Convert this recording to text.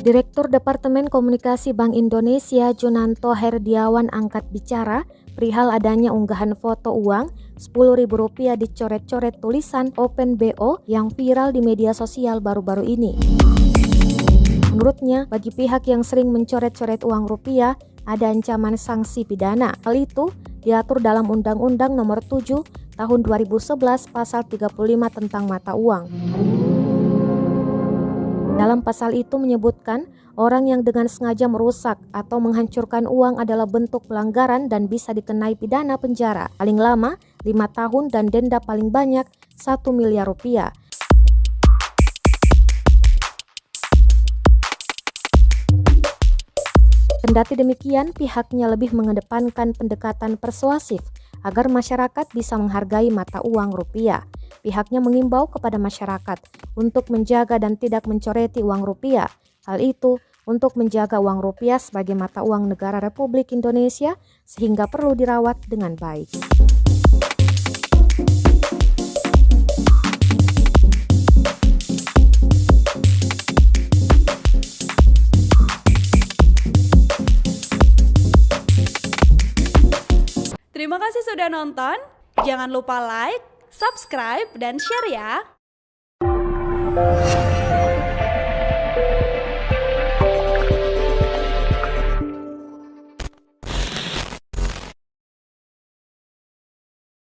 Direktur Departemen Komunikasi Bank Indonesia Junanto Herdiawan angkat bicara perihal adanya unggahan foto uang Rp10.000 dicoret-coret tulisan Open BO yang viral di media sosial baru-baru ini. Menurutnya, bagi pihak yang sering mencoret-coret uang rupiah, ada ancaman sanksi pidana. Hal itu diatur dalam Undang-Undang Nomor 7 Tahun 2011 Pasal 35 tentang mata uang. Dalam pasal itu menyebutkan, orang yang dengan sengaja merusak atau menghancurkan uang adalah bentuk pelanggaran dan bisa dikenai pidana penjara paling lama 5 tahun dan denda paling banyak Rp1 miliar. Kendati demikian, pihaknya lebih mengedepankan pendekatan persuasif agar masyarakat bisa menghargai mata uang rupiah. Pihaknya mengimbau kepada masyarakat untuk menjaga dan tidak mencoreti uang rupiah. Hal itu untuk menjaga uang rupiah sebagai mata uang negara Republik Indonesia sehingga perlu dirawat dengan baik. Terima kasih sudah nonton. Jangan lupa like, subscribe, dan share ya.